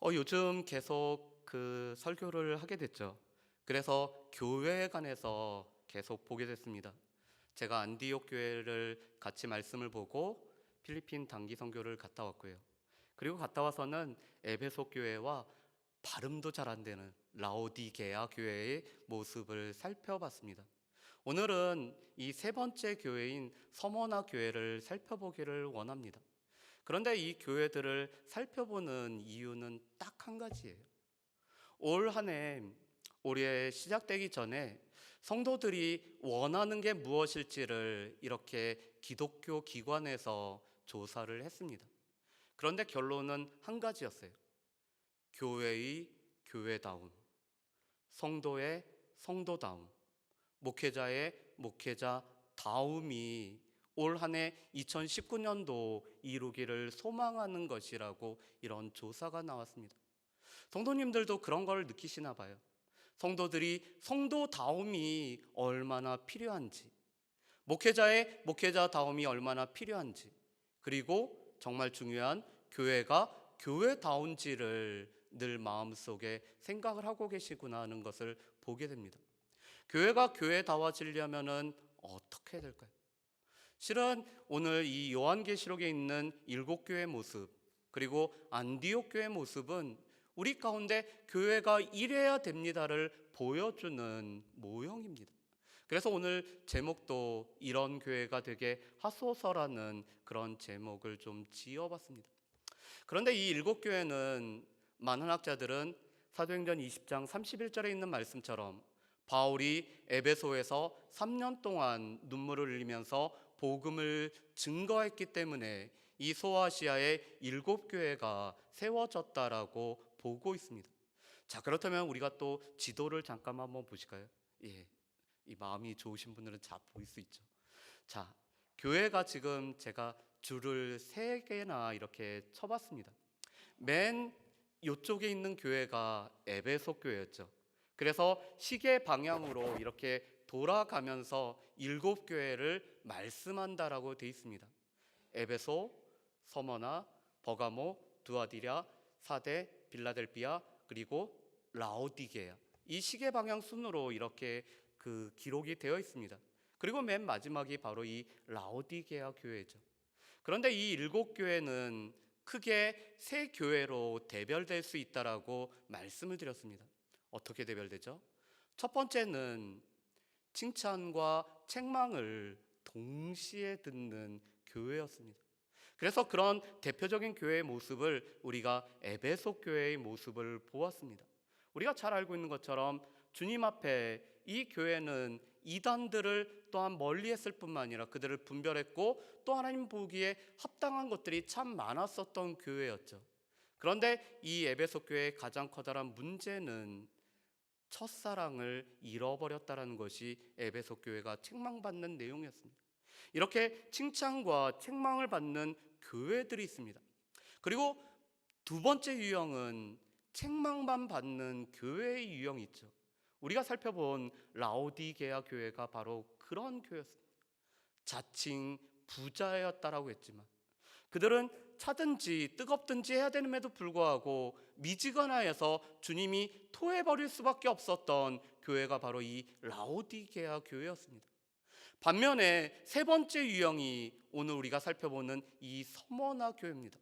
요즘 계속 설교를 하게 됐죠. 그래서 교회에 관해서 계속 보게 됐습니다. 제가 안디옥 교회를 같이 말씀을 보고 필리핀 단기 선교를 갔다 왔고요. 그리고 갔다 와서는 에베소 교회와 발음도 잘 안 되는 라오디게아 교회의 모습을 살펴봤습니다. 오늘은 이 세 번째 교회인 서머나 교회를 살펴보기를 원합니다. 그런데 이 교회들을 살펴보는 이유는 딱 한 가지예요. 올 한 해, 올해 시작되기 전에 성도들이 원하는 게 무엇일지를 이렇게 기독교 기관에서 조사를 했습니다. 그런데 결론은 한 가지였어요. 교회의 교회다움, 성도의 성도다움, 목회자의 목회자다움이 올 한 해 2019년도 이루기를 소망하는 것이라고 이런 조사가 나왔습니다. 성도님들도 그런 걸 느끼시나 봐요. 성도들이 성도다움이 얼마나 필요한지, 목회자의 목회자다움이 얼마나 필요한지, 그리고 정말 중요한 교회가 교회다운지를 늘 마음속에 생각을 하고 계시구나 하는 것을 보게 됩니다. 교회가 교회다워지려면 어떻게 해야 될까요? 실은 오늘 이 요한계시록에 있는 7교회 모습, 그리고 안디옥 교회 모습은 우리 가운데 교회가 이래야 됩니다를 보여주는 모형입니다. 그래서 오늘 제목도 이런 교회가 되게 하소서라는 그런 제목을 좀 지어봤습니다. 그런데 이 7교회는 많은 학자들은 사도행전 20장 31절에 있는 말씀처럼 바울이 에베소에서 3년 동안 눈물을 흘리면서 복음을 증거했기 때문에 이 소아시아의 7교회가 세워졌다라고 보고 있습니다. 자, 그렇다면 우리가 또 지도를 잠깐 한번 보실까요? 예, 이 마음이 좋으신 분들은 잘 보일 수 있죠. 자, 교회가 지금 제가 줄을 3개나 이렇게 쳐봤습니다. 맨 이쪽에 있는 교회가 에베소 교회였죠. 그래서 시계 방향으로 이렇게 돌아가면서 7교회를 말씀한다라고 되어 있습니다. 에베소, 서머나, 버가모, 두아디랴, 사데, 빌라델비아, 그리고 라오디게아. 이 시계 방향 순으로 이렇게 기록이 되어 있습니다. 그리고 맨 마지막이 바로 이 라오디게아 교회죠. 그런데 이 7교회는 크게 3교회로 대별될 수 있다라고 말씀을 드렸습니다. 어떻게 대별되죠? 첫 번째는 칭찬과 책망을 동시에 듣는 교회였습니다. 그래서 그런 대표적인 교회의 모습을 우리가 에베소 교회의 모습을 보았습니다. 우리가 잘 알고 있는 것처럼 주님 앞에 이 교회는 이단들을 또한 멀리했을 뿐만 아니라 그들을 분별했고 또 하나님 보기에 합당한 것들이 참 많았었던 교회였죠. 그런데 이 에베소 교회의 가장 커다란 문제는 첫사랑을 잃어버렸다는 것이 에베소 교회가 책망받는 내용이었습니다. 이렇게 칭찬과 책망을 받는 교회들이 있습니다. 그리고 두 번째 유형은 책망만 받는 교회의 유형이 있죠. 우리가 살펴본 라오디게아 교회가 바로 그런 교회였습니다. 자칭 부자였다라고 했지만 그들은 차든지 뜨겁든지 해야 됨에도 불구하고 미지근하여서 주님이 토해버릴 수밖에 없었던 교회가 바로 이 라오디게아 교회였습니다. 반면에 세 번째 유형이 오늘 우리가 살펴보는 이 서머나 교회입니다.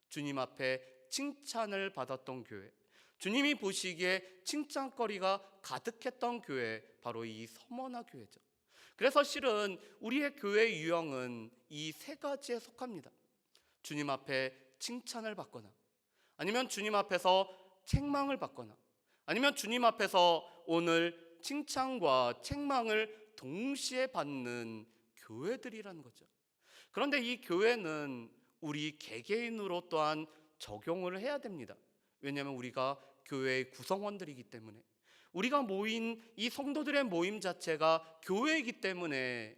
주님 앞에 칭찬을 받았던 교회, 주님이 보시기에 칭찬거리가 가득했던 교회, 바로 이 서머나 교회죠. 그래서 실은 우리의 교회의 유형은 이 3가지에 속합니다. 주님 앞에 칭찬을 받거나, 아니면 주님 앞에서 책망을 받거나, 아니면 주님 앞에서 오늘 칭찬과 책망을 동시에 받는 교회들이라는 거죠. 그런데 이 교회는 우리 개개인으로 또한 적용을 해야 됩니다. 왜냐하면 우리가 교회의 구성원들이기 때문에, 우리가 모인 이 성도들의 모임 자체가 교회이기 때문에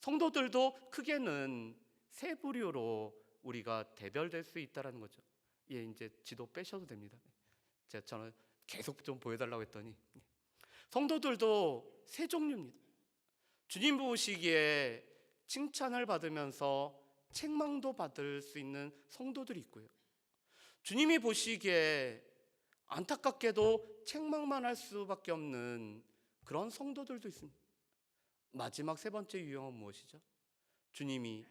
성도들도 크게는 3부류로 우리가 대별될 수 있다는 거죠. 예, 이제 지도 빼셔도 됩니다. 저는 계속 좀 보여달라고 했더니 성도들도 3종류입니다. 주님 보시기에 칭찬을 받으면서 책망도 받을 수 있는 성도들이 있고요. 주님이 보시기에 안타깝게도 책망만 할 수밖에 없는 그런 성도들도 있습니다. 마지막 세 번째 유형은 무엇이죠? 주님이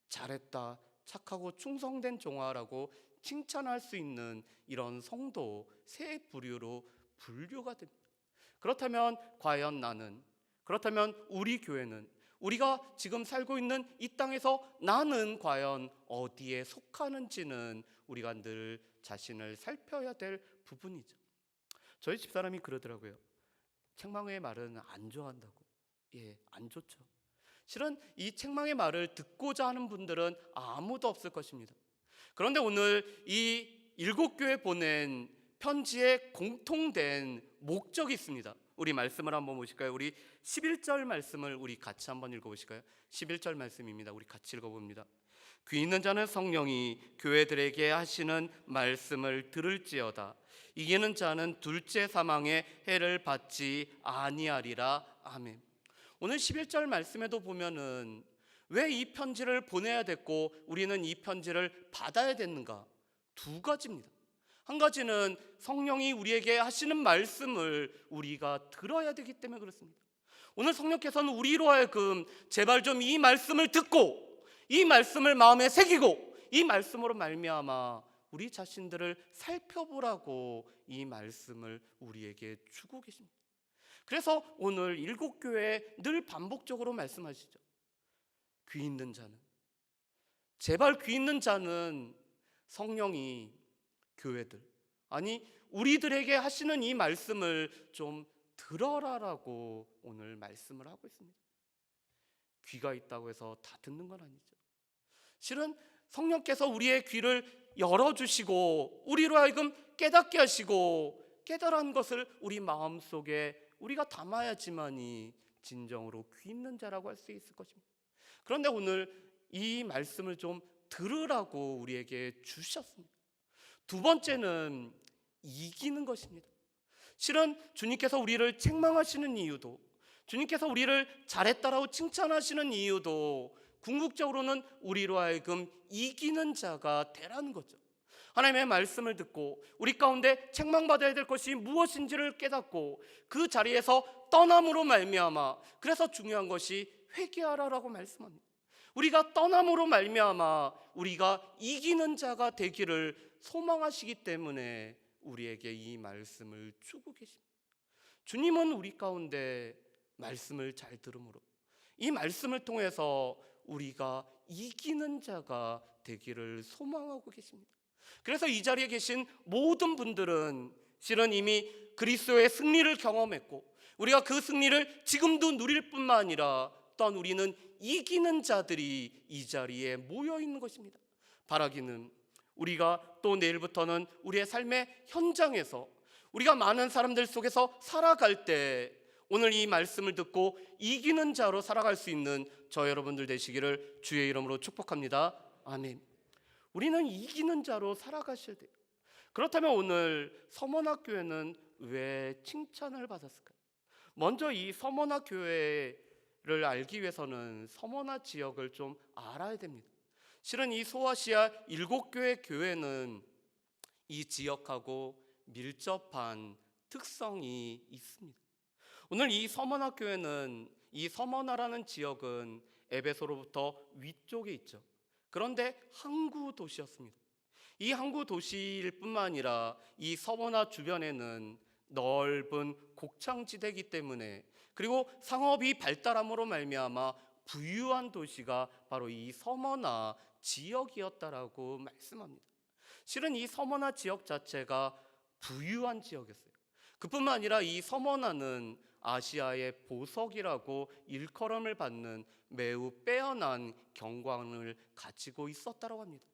잘했다, 착하고 충성된 종아라고 칭찬할 수 있는 이런 성도 세 부류로 분류가 됩니다. 그렇다면 과연 그렇다면 우리 교회는, 우리가 지금 살고 있는 이 땅에서 나는 과연 어디에 속하는지는 우리가 늘 자신을 살펴야 될 부분이죠. 저희 집사람이 그러더라고요. 책망의 말은 안 좋아한다고. 안 좋죠. 실은 이 책망의 말을 듣고자 하는 분들은 아무도 없을 것입니다. 그런데 오늘 이 7교회 보낸 편지에 공통된 목적이 있습니다. 우리 말씀을 한번 보실까요? 우리 11절 말씀을 우리 같이 한번 읽어보실까요? 11절 말씀입니다. 우리 같이 읽어봅니다. 귀 있는 자는 성령이 교회들에게 하시는 말씀을 들을지어다. 이기는 자는 둘째 사망의 해를 받지 아니하리라. 아멘. 오늘 11절 말씀에도 보면은 왜 이 편지를 보내야 됐고 우리는 이 편지를 받아야 됐는가? 두 가지입니다. 한 가지는 성령이 우리에게 하시는 말씀을 우리가 들어야 되기 때문에 그렇습니다. 오늘 성령께서는 우리로 하여금 제발 좀 이 말씀을 듣고 이 말씀을 마음에 새기고 이 말씀으로 말미암아 우리 자신들을 살펴보라고 이 말씀을 우리에게 주고 계십니다. 그래서 오늘 7교회에 늘 반복적으로 말씀하시죠. 귀 있는 자는, 제발 귀 있는 자는 성령이 교회들, 아니 우리들에게 하시는 이 말씀을 좀 들어라라고 오늘 말씀을 하고 있습니다. 귀가 있다고 해서 다 듣는 건 아니죠. 실은 성령께서 우리의 귀를 열어주시고 우리로 하여금 깨닫게 하시고 깨달은 것을 우리 마음속에 우리가 담아야지만이 진정으로 귀 있는 자라고 할 수 있을 것입니다. 그런데 오늘 이 말씀을 좀 들으라고 우리에게 주셨습니다. 두 번째는 이기는 것입니다. 실은 주님께서 우리를 책망하시는 이유도, 주님께서 우리를 잘했다라고 칭찬하시는 이유도 궁극적으로는 우리로 하여금 이기는 자가 되라는 거죠. 하나님의 말씀을 듣고 우리 가운데 책망받아야 될 것이 무엇인지를 깨닫고 그 자리에서 떠남으로 말미암아, 그래서 중요한 것이 회개하라라고 말씀합니다. 우리가 떠남으로 말미암아 우리가 이기는 자가 되기를 소망하시기 때문에 우리에게 이 말씀을 주고 계십니다. 주님은 우리 가운데 말씀을 잘 들음으로 이 말씀을 통해서 우리가 이기는 자가 되기를 소망하고 계십니다. 그래서 이 자리에 계신 모든 분들은 실은 이미 그리스도의 승리를 경험했고 우리가 그 승리를 지금도 누릴 뿐만 아니라 또한 우리는 이기는 자들이 이 자리에 모여 있는 것입니다. 바라기는 우리가 또 내일부터는 우리의 삶의 현장에서 우리가 많은 사람들 속에서 살아갈 때 오늘 이 말씀을 듣고 이기는 자로 살아갈 수 있는 저 여러분들 되시기를 주의 이름으로 축복합니다. 아멘. 우리는 이기는 자로 살아가셔야 돼요. 그렇다면 오늘 서머나교회는 왜 칭찬을 받았을까요? 먼저 이 서머나교회를 알기 위해서는 서머나 지역을 좀 알아야 됩니다. 실은 이 소아시아 7교회 교회는 이 지역하고 밀접한 특성이 있습니다. 오늘 이 서머나 교회는, 이 서머나라는 지역은 에베소로부터 위쪽에 있죠. 그런데 항구 도시였습니다. 이 항구 도시일 뿐만 아니라 이 서머나 주변에는 넓은 곡창지대이기 때문에, 그리고 상업이 발달함으로 말미암아 부유한 도시가 바로 이 서머나 지역이었다라고 말씀합니다. 실은 이 서머나 지역 자체가 부유한 지역이었어요. 그뿐만 아니라 이 서머나는 아시아의 보석이라고 일컬음을 받는 매우 빼어난 경관을 가지고 있었다고 합니다.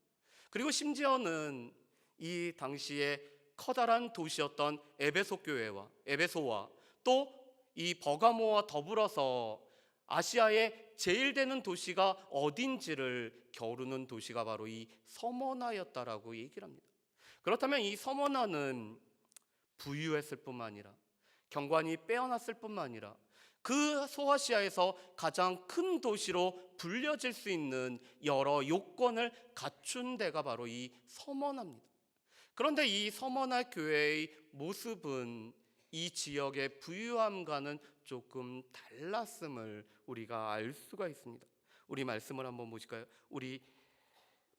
그리고 심지어는 이 당시에 커다란 도시였던 에베소와 또 이 버가모와 더불어서 아시아의 제일 되는 도시가 어딘지를 겨루는 도시가 바로 이 서머나였다라고 얘기를 합니다. 그렇다면 이 서머나는 부유했을 뿐만 아니라 경관이 빼어났을 뿐만 아니라 그 소아시아에서 가장 큰 도시로 불려질 수 있는 여러 요건을 갖춘 데가 바로 이 서머나입니다. 그런데 이 서머나 교회의 모습은 이 지역의 부유함과는 조금 달랐음을 우리가 알 수가 있습니다. 우리 말씀을 한번 보실까요? 우리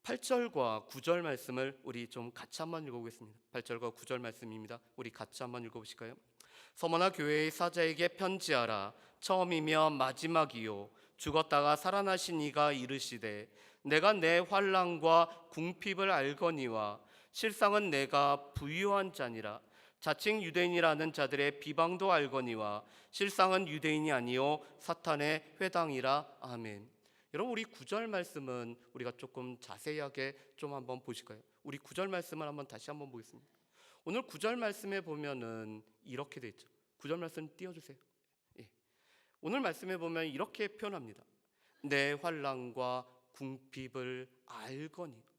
8절과 9절 말씀을 우리 좀 같이 한번 읽어보겠습니다. 8절과 9절 말씀입니다. 우리 같이 한번 읽어보실까요? 서머나 교회의 사자에게 편지하라. 처음이며 마지막이요 죽었다가 살아나신 이가 이르시되 내가 내 환난과 궁핍을 알거니와 실상은 내가 부유한 자니라. 자칭 유대인이라는 자들의 비방도 알거니와 실상은 유대인이 아니요 사탄의 회당이라. 아멘. 여러분, 우리 9절 말씀은 우리가 조금 자세하게 좀 한번 보실까요? 우리 9절 말씀을 한번 다시 한번 보겠습니다. 오늘 9절 말씀에 보면은 이렇게 돼 있죠. 9절 말씀 띄워주세요. 예. 오늘 말씀에 보면 이렇게 표현합니다. 내 환난과 궁핍을 알거니.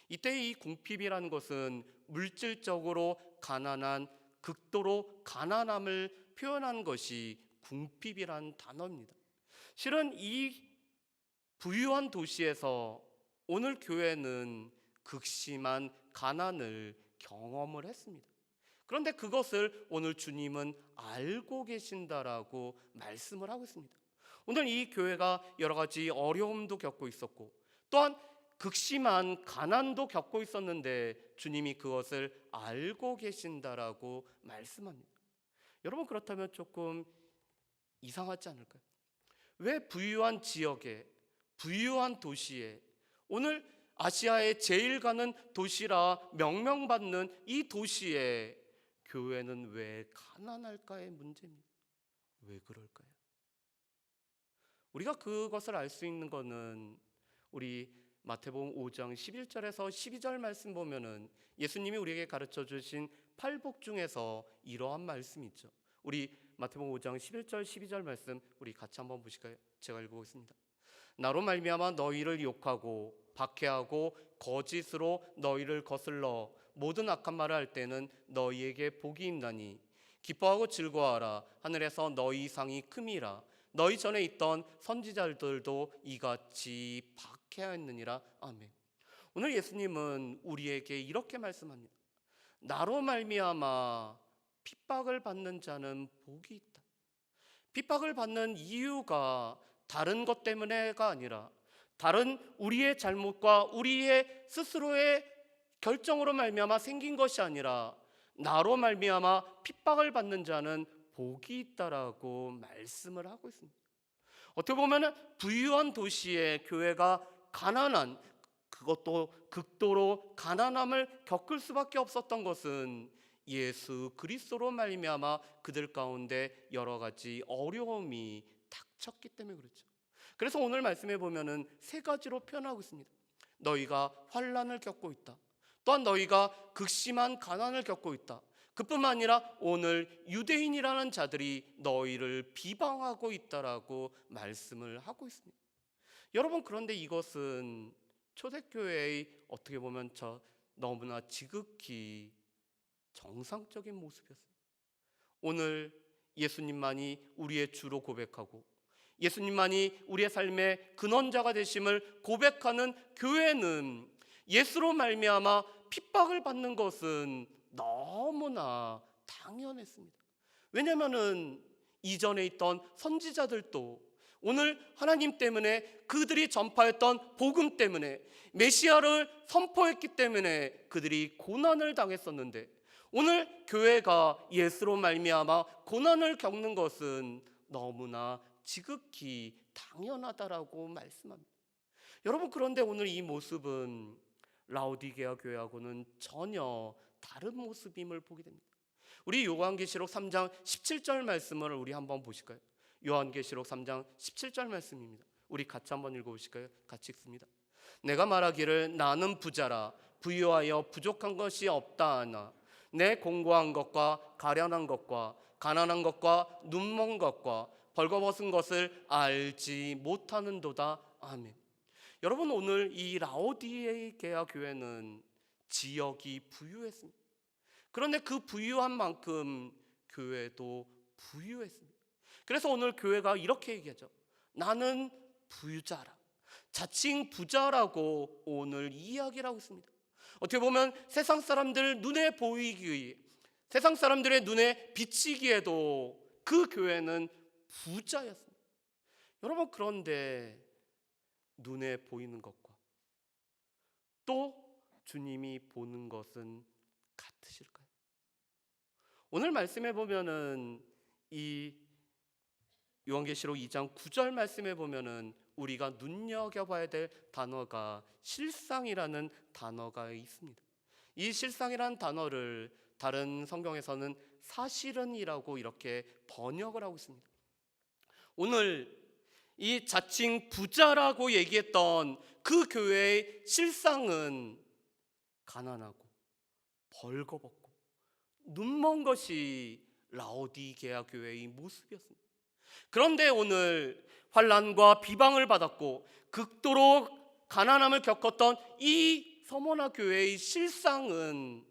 이때 이 궁핍이라는 것은 물질적으로 가난한, 극도로 가난함을 표현한 것이 궁핍이라는 단어입니다. 실은 이 부유한 도시에서 오늘 교회는 극심한 가난을 경험을 했습니다. 그런데 그것을 오늘 주님은 알고 계신다라고 말씀을 하고 있습니다. 오늘 이 교회가 여러 가지 어려움도 겪고 있었고 또한 극심한 가난도 겪고 있었는데 주님이 그것을 알고 계신다라고 말씀합니다. 여러분, 그렇다면 조금 이상하지 않을까요? 왜 부유한 지역에, 부유한 도시에, 오늘 아시아의 제일 가는 도시라 명명받는 이 도시에 교회는 왜 가난할까의 문제입니다. 왜 그럴까요? 우리가 그것을 알 수 있는 것은 우리 마태복음 5장 11절에서 12절 말씀 보면은 예수님이 우리에게 가르쳐 주신 팔복 중에서 이러한 말씀이 있죠. 우리 마태복음 5장 11절 12절 말씀 우리 같이 한번 보실까요? 제가 읽어보겠습니다. 나로 말미암아 너희를 욕하고 박해하고 거짓으로 너희를 거슬러 모든 악한 말을 할 때는 너희에게 복이 있나니 기뻐하고 즐거워하라. 하늘에서 너희 상이 큼이라. 너희 전에 있던 선지자들도 이같이 박해하였느니라. 아멘. 오늘 예수님은 우리에게 이렇게 말씀합니다. 나로 말미암아 핍박을 받는 자는 복이 있다. 핍박을 받는 이유가 다른 것 때문에가 아니라 다른 우리의 잘못과 우리의 스스로의 결정으로 말미암아 생긴 것이 아니라 나로 말미암아 핍박을 받는 자는 복이 있다라고 말씀을 하고 있습니다. 어떻게 보면 부유한 도시의 교회가 가난한, 그것도 극도로 가난함을 겪을 수밖에 없었던 것은 예수 그리스도로 말미암아 그들 가운데 여러 가지 어려움이 닥쳤기 때문에 그렇죠. 그래서 오늘 말씀에 보면은 세 가지로 표현하고 있습니다. 너희가 환난을 겪고 있다. 또한 너희가 극심한 가난을 겪고 있다. 그뿐만 아니라 오늘 유대인이라는 자들이 너희를 비방하고 있다라고 말씀을 하고 있습니다. 여러분, 그런데 이것은 초대교회의 어떻게 보면 너무나 지극히 정상적인 모습이었어요. 오늘 예수님만이 우리의 주로 고백하고 예수님만이 우리의 삶의 근원자가 되심을 고백하는 교회는 예수로 말미암아 핍박을 받는 것은 너무나 당연했습니다. 왜냐하면 이전에 있던 선지자들도 오늘 하나님 때문에 그들이 전파했던 복음 때문에 메시아를 선포했기 때문에 그들이 고난을 당했었는데 오늘 교회가 예수로 말미암아 고난을 겪는 것은 너무나 지극히 당연하다라고 말씀합니다. 여러분, 그런데 오늘 이 모습은 라오디게아 교회하고는 전혀 다른 모습임을 보게 됩니다. 우리 요한계시록 3장 17절 말씀을 우리 한번 보실까요? 요한계시록 3장 17절 말씀입니다. 우리 같이 한번 읽어보실까요? 같이 읽습니다. 내가 말하기를 나는 부자라 부유하여 부족한 것이 없다 하나 내 공고한 것과 가련한 것과 가난한 것과 눈먼 것과 벌거벗은 것을 알지 못하는도다. 아멘. 여러분, 오늘 이 라오디게아 교회는 지역이 부유했습니다. 그런데 그 부유한 만큼 교회도 부유했습니다. 그래서 오늘 교회가 이렇게 얘기하죠. 나는 부유자라. 자칭 부자라고 오늘 이야기를 하고 있습니다. 어떻게 보면 세상 사람들 눈에 보이기, 세상 사람들의 눈에 비치기에도 그 교회는 부자였습니다. 여러분, 그런데 눈에 보이는 것과 또 주님이 보는 것은 같으실까요? 오늘 말씀해 보면은 이 요한계시록 2장 9절 말씀해 보면은 우리가 눈여겨봐야 될 단어가 실상이라는 단어가 있습니다. 이 실상이라는 단어를 다른 성경에서는 사실은이라고 이렇게 번역을 하고 있습니다. 오늘 이 자칭 부자라고 얘기했던 그 교회의 실상은 가난하고 벌거벗고 눈먼 것이 라오디게아 교회의 모습이었습니다. 그런데 오늘 환난과 비방을 받았고 극도로 가난함을 겪었던 이 서머나 교회의 실상은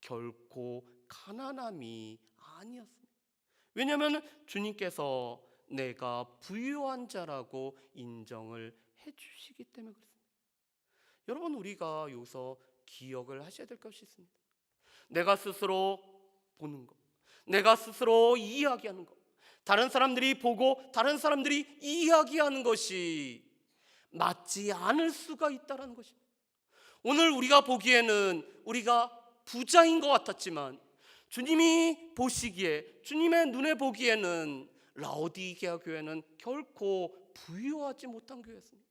결코 가난함이 아니었습니다. 왜냐하면 주님께서 내가 부유한 자라고 인정을 해주시기 때문에 그렇습니다. 여러분, 우리가 여기서 기억을 하셔야 될 것이 있습니다. 내가 스스로 보는 것, 내가 스스로 이야기하는 것, 다른 사람들이 보고 다른 사람들이 이야기하는 것이 맞지 않을 수가 있다는 것입니다. 오늘 우리가 보기에는 우리가 부자인 것 같았지만 주님이 보시기에, 주님의 눈에 보기에는 라오디게아 교회는 결코 부유하지 못한 교회였습니다.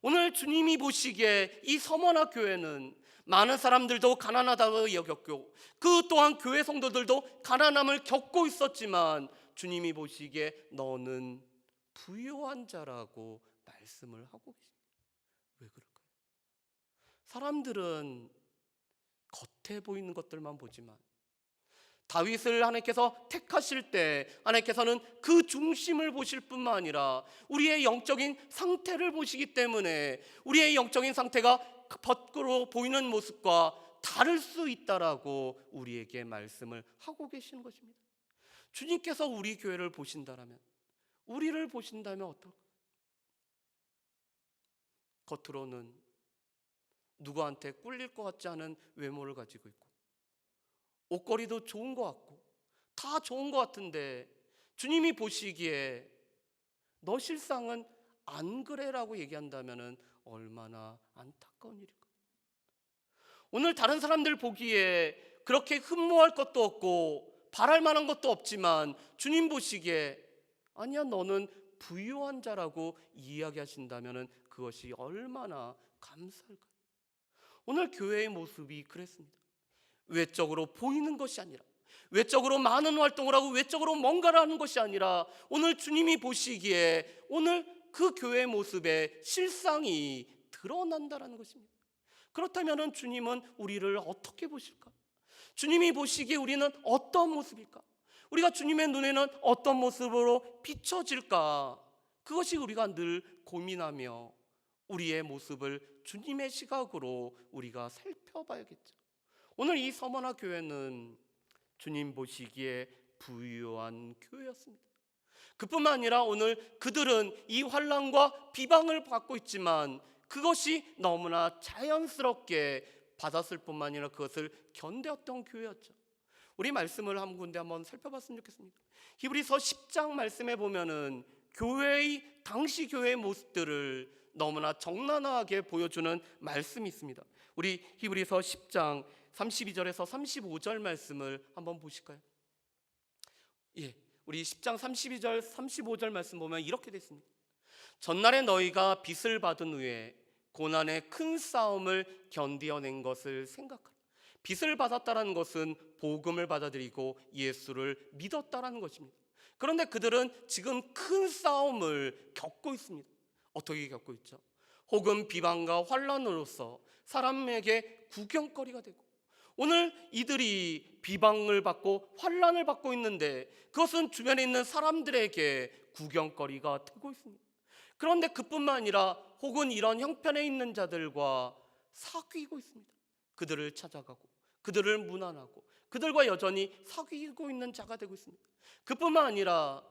오늘 주님이 보시기에 이 서머나 교회는 많은 사람들도 가난하다고 여겼고 그 또한 교회 성도들도 가난함을 겪고 있었지만 주님이 보시기에 너는 부유한 자라고 말씀을 하고 계십니다. 왜 그럴까요? 사람들은 겉에 보이는 것들만 보지만 다윗을 하나님께서 택하실 때 하나님께서는 그 중심을 보실 뿐만 아니라 우리의 영적인 상태를 보시기 때문에 우리의 영적인 상태가 밖으로 보이는 모습과 다를 수 있다라고 우리에게 말씀을 하고 계시는 것입니다. 주님께서 우리 교회를 보신다면, 우리를 보신다면 어떨까요? 겉으로는 누구한테 꿀릴 것 같지 않은 외모를 가지고 있고 옷걸이도 좋은 것 같고 다 좋은 것 같은데 주님이 보시기에 너 실상은 안 그래라고 얘기한다면 얼마나 안타까운 일일까. 오늘 다른 사람들 보기에 그렇게 흠모할 것도 없고 바랄 만한 것도 없지만 주님 보시기에 아니야, 너는 부유한 자라고 이야기하신다면 그것이 얼마나 감사할까요? 오늘 교회의 모습이 그랬습니다. 외적으로 보이는 것이 아니라, 외적으로 많은 활동을 하고 외적으로 뭔가를 하는 것이 아니라 오늘 주님이 보시기에 오늘 그 교회의 모습에 실상이 드러난다는 것입니다. 그렇다면 주님은 우리를 어떻게 보실까? 주님이 보시기에 우리는 어떤 모습일까? 우리가 주님의 눈에는 어떤 모습으로 비춰질까? 그것이 우리가 늘 고민하며 우리의 모습을 주님의 시각으로 우리가 살펴봐야겠죠. 오늘 이 서머나 교회는 주님 보시기에 부유한 교회였습니다. 그뿐만 아니라 오늘 그들은 이 환난과 비방을 받고 있지만 그것이 너무나 자연스럽게 받았을 뿐만 아니라 그것을 견뎠던 교회였죠. 우리 말씀을 한 군데 한번 살펴봤으면 좋겠습니다. 히브리서 10장 말씀에 보면은 교회의 당시 교회의 모습들을 너무나 적나라하게 보여주는 말씀이 있습니다. 우리 히브리서 10장 32절에서 35절 말씀을 한번 보실까요? 예, 우리 10장 32절 35절 말씀 보면 이렇게 되어 있습니다. 전날에 너희가 빚을 받은 후에 고난의 큰 싸움을 견디어낸 것을 생각하라. 빚을 받았다는 것은 복음을 받아들이고 예수를 믿었다라는 것입니다. 그런데 그들은 지금 큰 싸움을 겪고 있습니다. 어떻게 겪고 있죠? 혹은 비방과 환난으로서 사람에게 구경거리가 되고, 오늘 이들이 비방을 받고 환난을 받고 있는데 그것은 주변에 있는 사람들에게 구경거리가 되고 있습니다. 그런데 그뿐만 아니라 혹은 이런 형편에 있는 자들과 사귀고 있습니다. 그들을 찾아가고 그들을 무난하고 그들과 여전히 사귀고 있는 자가 되고 있습니다. 그뿐만 아니라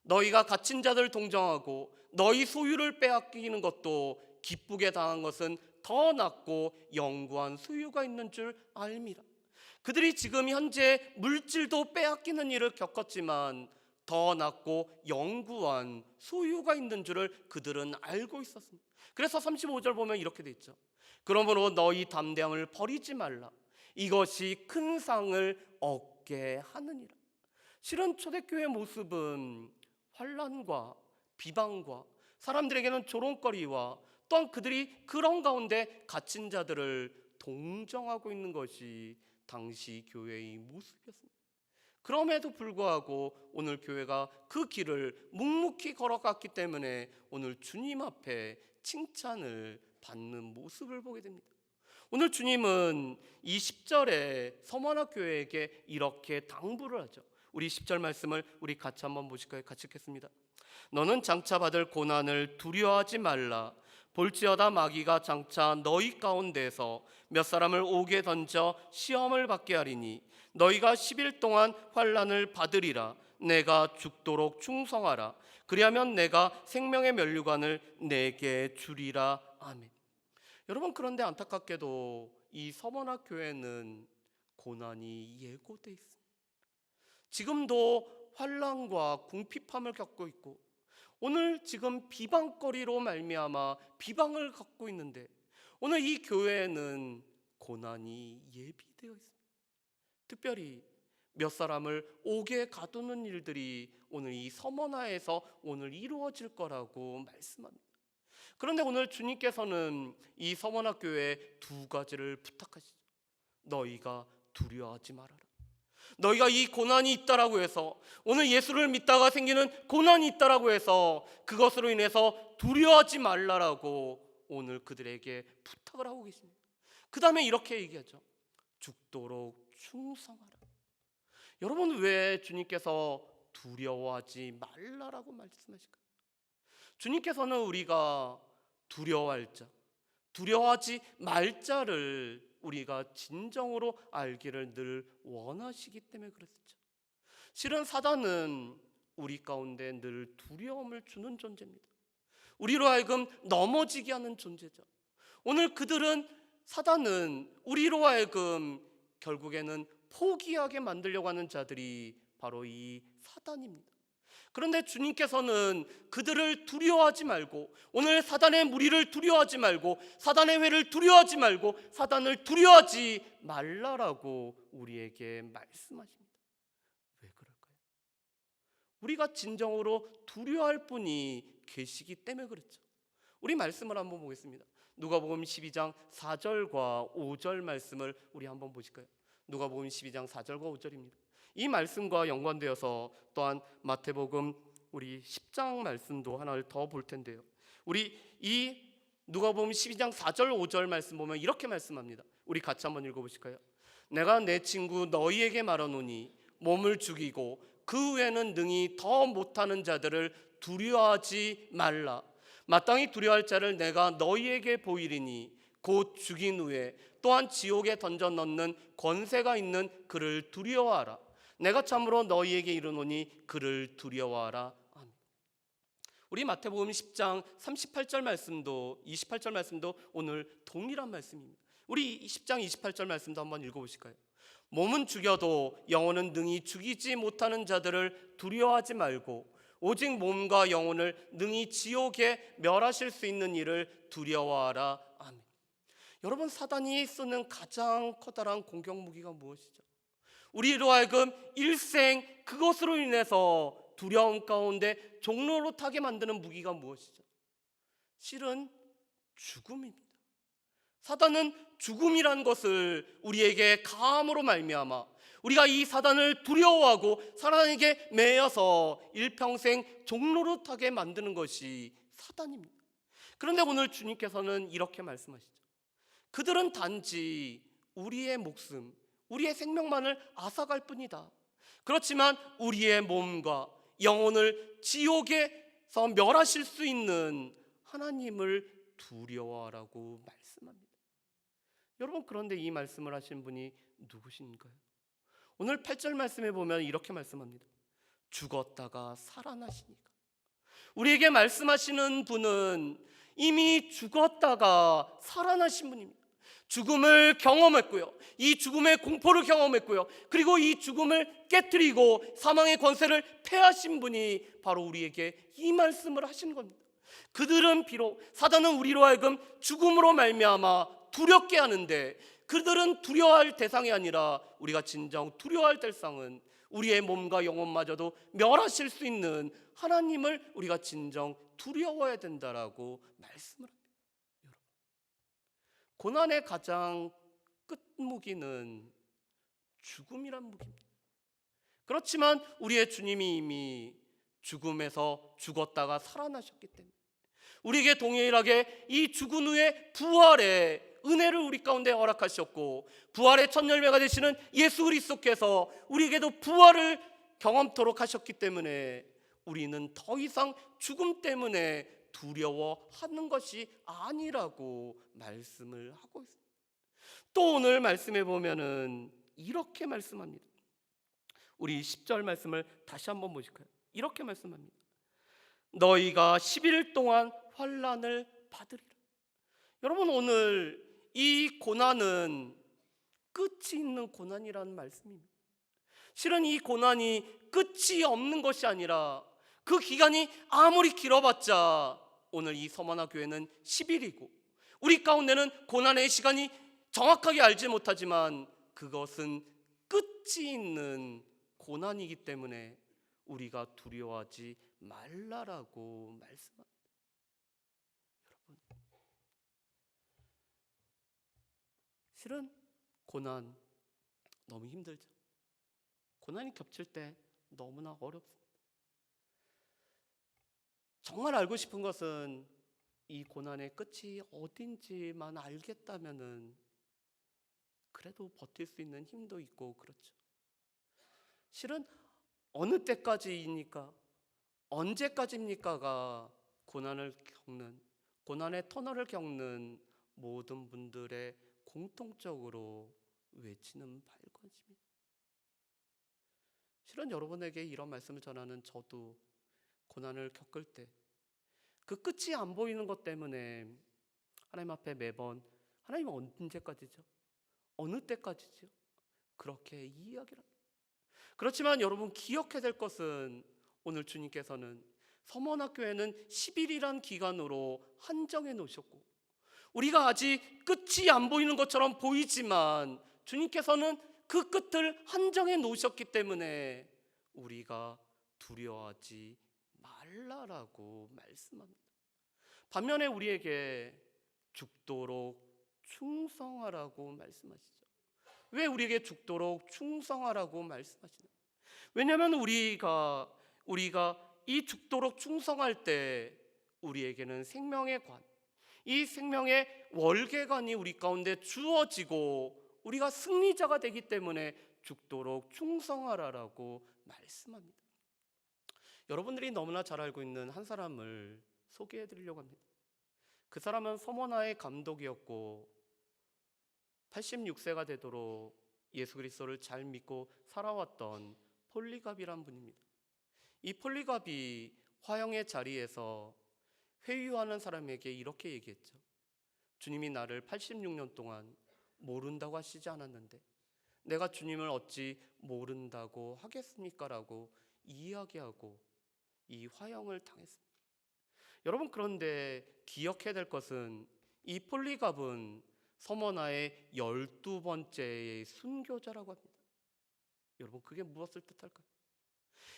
너희가 갇힌 자들 동정하고 너희 소유를 빼앗기는 것도 기쁘게 당한 것은 더 낮고 영구한 소유가 있는 줄 알미라. 그들이 지금 현재 물질도 빼앗기는 일을 겪었지만 더 낮고 영구한 소유가 있는 줄을 그들은 알고 있었습니다. 그래서 35절 보면 이렇게 돼 있죠. 그러므로 너희 담대함을 버리지 말라. 이것이 큰 상을 얻게 하느니라. 실은 초대교회의 모습은 환난과 비방과 사람들에게는 조롱거리와 또한 그들이 그런 가운데 갇힌 자들을 동정하고 있는 것이 당시 교회의 모습이었습니다. 그럼에도 불구하고 오늘 교회가 그 길을 묵묵히 걸어갔기 때문에 오늘 주님 앞에 칭찬을 받는 모습을 보게 됩니다. 오늘 주님은 이 10절에 서머나 교회에게 이렇게 당부를 하죠. 우리 10절 말씀을 우리 같이 한번 보실까요? 같이 읽겠습니다. 너는 장차 받을 고난을 두려워하지 말라. 볼지어다 마귀가 장차 너희 가운데서 몇 사람을 옥에 던져 시험을 받게 하리니 너희가 10일 동안 환난을 받으리라. 내가 죽도록 충성하라. 그리하면 내가 생명의 면류관을 내게 주리라. 아멘. 여러분, 그런데 안타깝게도 이 서머나 교회는 고난이 예고돼 있습니다. 지금도 환난과 궁핍함을 겪고 있고 오늘 지금 비방거리로 말미암아 비방을 갖고 있는데 오늘 이 교회에는 고난이 예비되어 있습니다. 특별히 몇 사람을 옥에 가두는 일들이 오늘 이 서머나에서 오늘 이루어질 거라고 말씀합니다. 그런데 오늘 주님께서는 이 서머나 교회에 두 가지를 부탁하시죠. 너희가 두려워하지 말아라. 너희가 이 고난이 있다라고 해서 오늘 예수를 믿다가 생기는 고난이 있다라고 해서 그것으로 인해서 두려워하지 말라라고 오늘 그들에게 부탁을 하고 계십니다. 그 다음에 이렇게 얘기하죠. 죽도록 충성하라. 여러분, 왜 주님께서 두려워하지 말라라고 말씀하실까요? 주님께서는 우리가 두려워할 자, 두려워하지 말 자를 우리가 진정으로 알기를 늘 원하시기 때문에 그렇죠. 실은 사단은 우리 가운데 늘 두려움을 주는 존재입니다. 우리로 하여금 넘어지게 하는 존재죠. 오늘 사단은 우리로 하여금 결국에는 포기하게 만들려고 하는 자들이 바로 이 사단입니다. 그런데 주님께서는 그들을 두려워하지 말고 오늘 사단의 무리를 두려워하지 말고 사단의 회를 두려워하지 말고 사단을 두려워하지 말라라고 우리에게 말씀하십니다. 왜 그럴까요? 우리가 진정으로 두려워할 분이 계시기 때문에 그렇죠. 우리 말씀을 한번 보겠습니다. 누가복음 12장 4절과 5절 말씀을 우리 한번 보실까요? 누가복음 12장 4절과 5절입니다. 이 말씀과 연관되어서 또한 마태복음 우리 10장 말씀도 하나를 더 볼 텐데요. 우리 이 누가복음 12장 4절 5절 말씀 보면 이렇게 말씀합니다. 우리 같이 한번 읽어보실까요? 내가 내 친구 너희에게 말하노니 몸을 죽이고 그 후에는 능히 더 못하는 자들을 두려워하지 말라. 마땅히 두려워할 자를 내가 너희에게 보이리니 곧 죽인 후에 또한 지옥에 던져 넣는 권세가 있는 그를 두려워하라. 내가 참으로 너희에게 이르노니 그를 두려워하라. 아멘. 우리 마태복음 10장 38절 말씀도 28절 말씀도 오늘 동일한 말씀입니다. 우리 10장 28절 말씀도 한번 읽어보실까요? 몸은 죽여도 영혼은 능히 죽이지 못하는 자들을 두려워하지 말고 오직 몸과 영혼을 능히 지옥에 멸하실 수 있는 이를 두려워하라. 아멘. 여러분, 사단이 쓰는 가장 커다란 공격 무기가 무엇이죠? 우리로 하여금 일생 그것으로 인해서 두려움 가운데 종로로 타게 만드는 무기가 무엇이죠? 실은 죽음입니다. 사단은 죽음이란 것을 우리에게 감으로 말미암아 우리가 이 사단을 두려워하고 사단에게 매여서 일평생 종로로 타게 만드는 것이 사단입니다. 그런데 오늘 주님께서는 이렇게 말씀하시죠. 그들은 단지 우리의 목숨, 우리의 생명만을 앗아갈 뿐이다. 그렇지만 우리의 몸과 영혼을 지옥에서 멸하실 수 있는 하나님을 두려워하라고 말씀합니다. 여러분, 그런데 이 말씀을 하신 분이 누구신가요? 오늘 8절 말씀에 보면 이렇게 말씀합니다. 죽었다가 살아나시니까. 우리에게 말씀하시는 분은 이미 죽었다가 살아나신 분입니다. 죽음을 경험했고요, 이 죽음의 공포를 경험했고요, 그리고 이 죽음을 깨뜨리고 사망의 권세를 패하신 분이 바로 우리에게 이 말씀을 하시는 겁니다. 그들은 비록, 사단은 우리로 하여금 죽음으로 말미암아 두렵게 하는데, 그들은 두려워할 대상이 아니라 우리가 진정 두려워할 대상은 우리의 몸과 영혼마저도 멸하실 수 있는 하나님을 우리가 진정 두려워해야 된다라고 말씀을 합니다. 여러분, 고난의 가장 끝무기는 죽음이란 무기입니다. 그렇지만 우리의 주님이 이미 죽음에서 죽었다가 살아나셨기 때문에 우리에게 동일하게 이 죽은 후에 부활의 은혜를 우리 가운데 허락하셨고, 부활의 첫 열매가 되시는 예수 그리스도께서 우리에게도 부활을 경험토록 하셨기 때문에 우리는 더 이상 죽음 때문에 두려워하는 것이 아니라고 말씀을 하고 있습니다. 또 오늘 말씀해 보면은 이렇게 말씀합니다. 우리 10절 말씀을 다시 한번 보실까요? 이렇게 말씀합니다. 너희가 11일 동안 환난을 받으리라. 여러분, 오늘 이 고난은 끝이 있는 고난이라는 말씀입니다. 실은 이 고난이 끝이 없는 것이 아니라 그 기간이 아무리 길어봤자 오늘 이 서머나 교회는 10일이고 우리 가운데는 고난의 시간이 정확하게 알지 못하지만 그것은 끝이 있는 고난이기 때문에 우리가 두려워하지 말라라고 말씀합니다. 여러분, 실은 고난 너무 힘들죠. 고난이 겹칠 때 너무나 어렵습니다. 정말 알고 싶은 것은 이 고난의 끝이 어딘지만 알겠다면은 그래도 버틸 수 있는 힘도 있고 그렇죠. 실은 어느 때까지입니까? 언제까지입니까가 고난을 겪는, 고난의 터널을 겪는 모든 분들의 공통적으로 외치는 발걸음입니다. 실은 여러분에게 이런 말씀을 전하는 저도 고난을 겪을 때 그 끝이 안 보이는 것 때문에 하나님 앞에 매번 하나님 언제까지죠? 어느 때까지죠? 그렇게 이야기를 합니다. 그렇지만 여러분, 기억해야 될 것은 오늘 주님께서는 서머나교회는 10일이란 기간으로 한정해 놓으셨고 우리가 아직 끝이 안 보이는 것처럼 보이지만 주님께서는 그 끝을 한정해 놓으셨기 때문에 우리가 두려워하지 말라라고 말씀합니다. 반면에 우리에게 죽도록 충성하라고 말씀하시죠. 왜 우리에게 죽도록 충성하라고 말씀하시나요? 왜냐하면 우리가 이 죽도록 충성할 때 우리에게는 생명의 관, 이 생명의 월계관이 우리 가운데 주어지고 우리가 승리자가 되기 때문에 죽도록 충성하라라고 말씀합니다. 여러분들이 너무나 잘 알고 있는 한 사람을 소개해 드리려고 합니다. 그 사람은 서머나의 감독이었고 86세가 되도록 예수 그리스도를 잘 믿고 살아왔던 폴리갑이란 분입니다. 이 폴리갑이 화형의 자리에서 회유하는 사람에게 이렇게 얘기했죠. 주님이 나를 86년 동안 모른다고 하시지 않았는데 내가 주님을 어찌 모른다고 하겠습니까? 라고 이야기하고 이 화형을 당했습니다. 여러분, 그런데 기억해야 될 것은 이 폴리갑은 서머나의 12번째의 순교자라고 합니다. 여러분, 그게 무엇을 뜻할까요?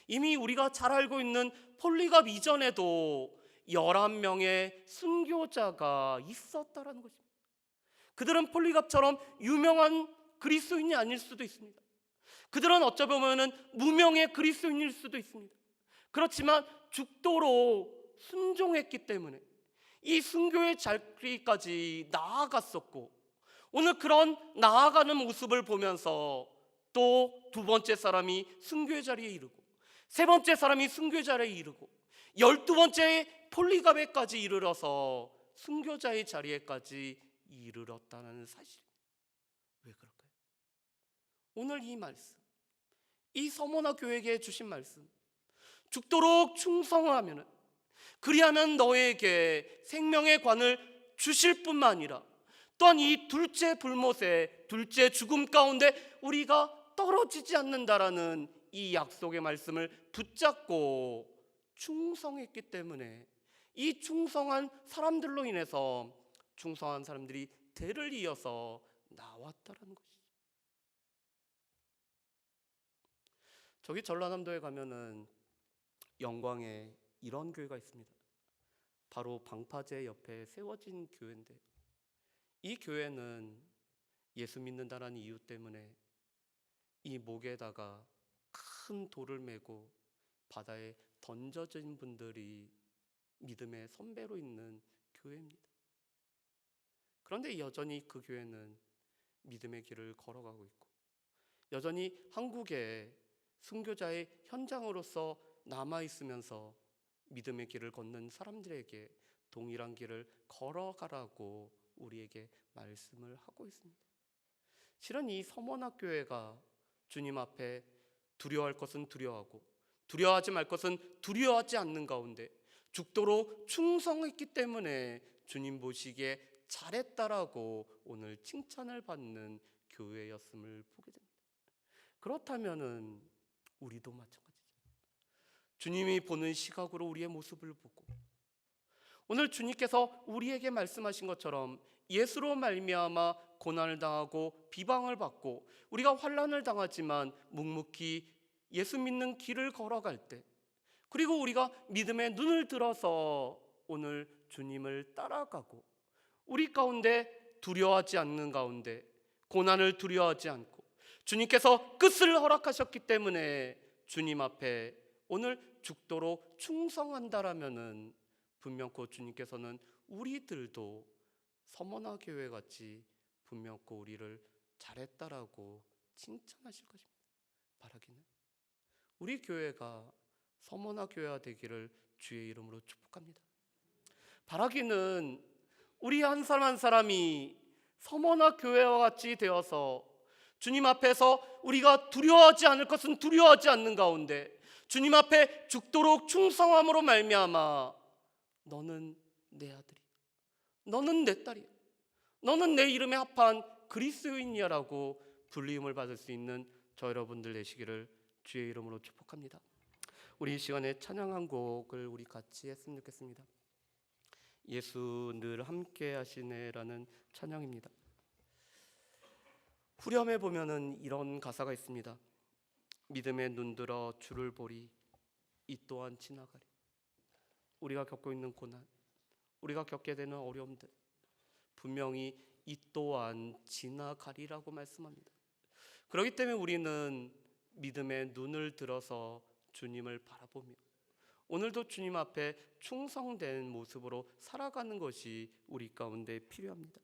이미 우리가 잘 알고 있는 폴리갑 이전에도 11명의 순교자가 있었다라는 것입니다. 그들은 폴리갑처럼 유명한 그리스도인이 아닐 수도 있습니다. 그들은 어쩌면 무명의 그리스도인일 수도 있습니다. 그렇지만 죽도록 순종했기 때문에 이 순교의 자리까지 나아갔었고 오늘 그런 나아가는 모습을 보면서 또 두 번째 사람이 순교의 자리에 이르고 세 번째 사람이 순교의 자리에 이르고 12번째 폴리갑에까지 이르러서 순교자의 자리에까지 이르렀다는 사실입니다. 왜 그럴까요? 오늘 이 말씀, 이 서머나 교회에게 주신 말씀, 죽도록 충성하면은 그리하면 너에게 생명의 관을 주실 뿐만 아니라 또한 이 둘째 불못에 둘째 죽음 가운데 우리가 떨어지지 않는다라는 이 약속의 말씀을 붙잡고 충성했기 때문에 이 충성한 사람들로 인해서 충성한 사람들이 대를 이어서 나왔다라는 것이죠. 저기 전라남도에 가면은 영광에 이런 교회가 있습니다. 바로 방파제 옆에 세워진 교회인데, 이 교회는 예수 믿는다라는 이유 때문에 이 목에다가 큰 돌을 메고 바다에 던져진 분들이 믿음의 선배로 있는 교회입니다. 그런데 여전히 그 교회는 믿음의 길을 걸어가고 있고, 여전히 한국의 순교자의 현장으로서 남아있으면서 믿음의 길을 걷는 사람들에게 동일한 길을 걸어가라고 우리에게 말씀을 하고 있습니다. 실은 이 서머나교회가 주님 앞에 두려워할 것은 두려워하고 두려워하지 말 것은 두려워하지 않는 가운데 죽도록 충성했기 때문에 주님 보시기에 잘했다라고 오늘 칭찬을 받는 교회였음을 보게 됩니다. 그렇다면은 우리도 마찬가지죠. 주님이 보는 시각으로 우리의 모습을 보고, 오늘 주님께서 우리에게 말씀하신 것처럼 예수로 말미암아 고난을 당하고 비방을 받고 우리가 환난을 당하지만 묵묵히 예수 믿는 길을 걸어갈 때, 그리고 우리가 믿음의 눈을 들어서 오늘 주님을 따라가고 우리 가운데 두려워하지 않는 가운데 고난을 두려워하지 않고 주님께서 끝을 허락하셨기 때문에 주님 앞에 오늘 죽도록 충성한다라면은 분명코 주님께서는 우리들도 서머나 교회 같이 분명코 우리를 잘했다라고 칭찬하실 것입니다. 바라기는 우리 교회가 서머나 교회가 되기를 주의 이름으로 축복합니다. 바라기는 우리 한 사람 한 사람이 서머나 교회와 같이 되어서 주님 앞에서 우리가 두려워하지 않을 것은 두려워하지 않는 가운데 주님 앞에 죽도록 충성함으로 말미암아 너는 내 아들이야, 너는 내 딸이야, 너는 내 이름에 합한 그리스도인이야라고 불림을 받을 수 있는 저 여러분들 되시기를 주의 이름으로 축복합니다. 우리 이 시간에 찬양 한 곡을 우리 같이 했으면 좋겠습니다. 예수 늘 함께 하시네라는 찬양입니다. 후렴에 보면은 이런 가사가 있습니다. 믿음에 눈들어 주를 보리 이 또한 지나가리. 우리가 겪고 있는 고난, 우리가 겪게 되는 어려움들 분명히 이 또한 지나가리라고 말씀합니다. 그렇기 때문에 우리는 믿음의 눈을 들어서 주님을 바라보며 오늘도 주님 앞에 충성된 모습으로 살아가는 것이 우리 가운데 필요합니다.